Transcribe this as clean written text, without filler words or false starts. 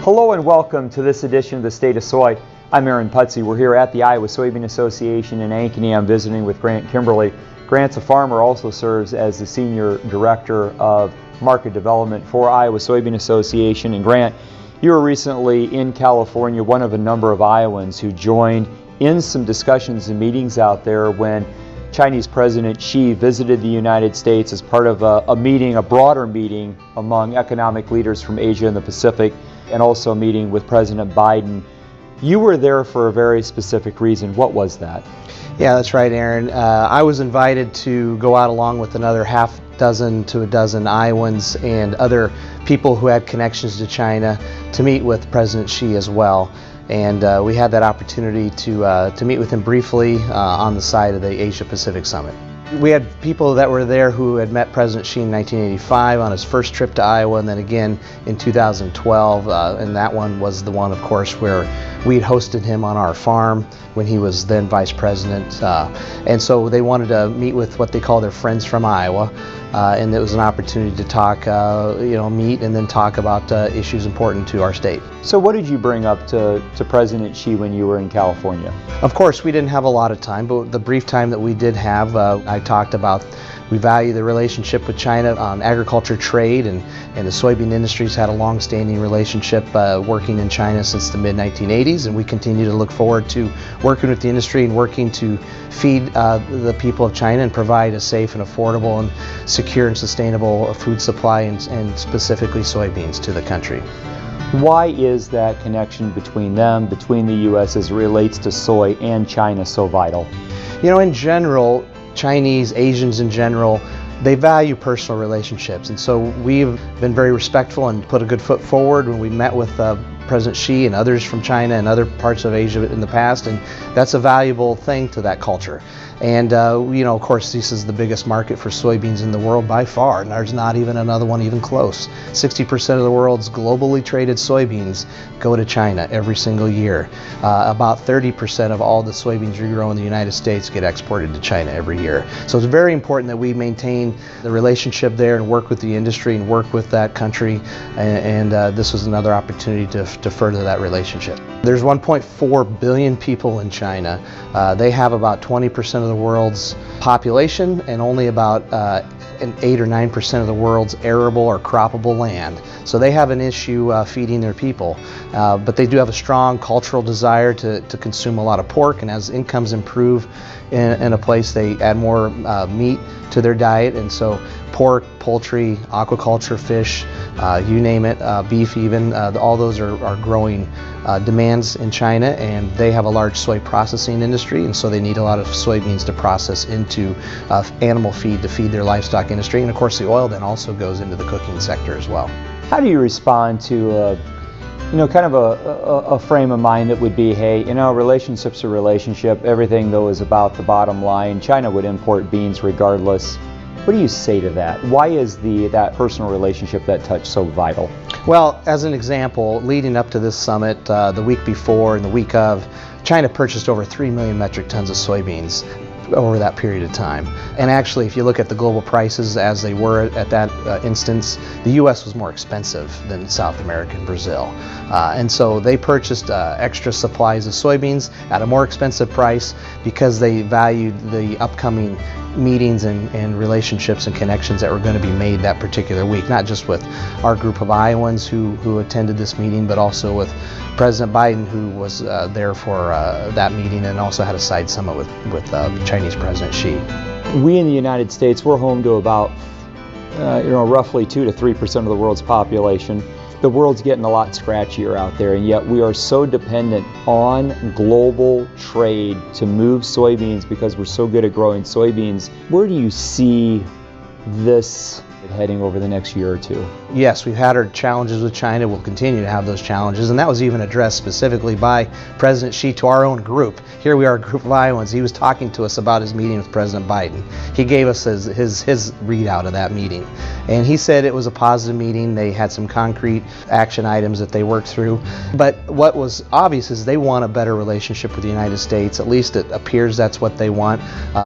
Hello and welcome to this edition of the State of Soy. I'm Aaron Putsey. We're here at the Iowa Soybean Association in Ankeny. I'm visiting with Grant Kimberly. Grant's a farmer, also serves as the Senior Director of Market Development for Iowa Soybean Association. And Grant, you were recently in California, one of a number of Iowans who joined in some discussions and meetings out there when Chinese President Xi visited the United States as part of a meeting, a broader meeting among economic leaders from Asia and the Pacific, and also a meeting with President Biden. You were there for a very specific reason. What was that? Yeah, that's right, Aaron. I was invited to go out along with another half dozen to a dozen Iowans and other people who had connections to China to meet with President Xi as well. And we had that opportunity to meet with him briefly on the side of the Asia-Pacific Summit. We had people that were there who had met President Xi in 1985 on his first trip to Iowa, and then again in 2012, and that one was the one, of course, where we had hosted him on our farm when he was then vice president. And so they wanted to meet with what they call their friends from Iowa, and it was an opportunity to talk, meet and then talk about issues important to our state. So what did you bring up to President Xi when you were in California? Of course, we didn't have a lot of time, but the brief time that we did have, I talked about we value the relationship with China on agriculture trade, and the soybean industry's had a long-standing relationship working in China since the mid-1980s, and we continue to look forward to working with the industry and working to feed the people of China and provide a safe and affordable and secure and sustainable food supply and specifically soybeans to the country. Why is that connection between them, between the U.S. as it relates to soy and China so vital? You know, in general, Chinese, Asians in general, they value personal relationships, and so we've been very respectful and put a good foot forward when we met with President Xi and others from China and other parts of Asia in the past, and that's a valuable thing to that culture. And of course, this is the biggest market for soybeans in the world by far, and there's not even another one even close. 60% of the world's globally traded soybeans go to China every single year. About 30% of all the soybeans we grow in the United States get exported to China every year. So it's very important that we maintain the relationship there and work with the industry and work with that country, and this was another opportunity to further that relationship. There's 1.4 billion people in China. They have about 20% of the world's population and only about 8 or 9% of the world's arable or croppable land. So they have an issue feeding their people, but they do have a strong cultural desire to consume a lot of pork, and as incomes improve in a place, they add more meat to their diet, and so pork, poultry, aquaculture, fish, you name it, beef even, all those are growing demands in China, and they have a large soy processing industry, and so they need a lot of soybeans to process into animal feed to feed their livestock industry, and of course the oil then also goes into the cooking sector as well. How do you respond to kind of a frame of mind that would be, hey, relationship's a relationship, everything though is about the bottom line, China would import beans regardless. What do you say to that? Why is that personal relationship, that touch, so vital? Well, as an example, leading up to this summit, the week before and the week of, China purchased over 3 million metric tons of soybeans over that period of time. And actually, if you look at the global prices as they were at that instance, the U.S. was more expensive than South America and Brazil. And so they purchased extra supplies of soybeans at a more expensive price because they valued the upcoming meetings and relationships and connections that were going to be made that particular week, not just with our group of Iowans who attended this meeting, but also with President Biden, who was there for that meeting and also had a side summit with Chinese President Xi. We in the United States, we're home to about roughly 2 to 3% of the world's population. The world's getting a lot scratchier out there, and yet we are so dependent on global trade to move soybeans because we're so good at growing soybeans. Where do you see this heading over the next year or two? Yes, we've had our challenges with China. We'll continue to have those challenges, and that was even addressed specifically by President Xi to our own group. Here we are, a group of Iowans. He was talking to us about his meeting with President Biden. He gave us his readout of that meeting, and he said it was a positive meeting. They had some concrete action items that they worked through, but what was obvious is they want a better relationship with the United States. At least it appears that's what they want.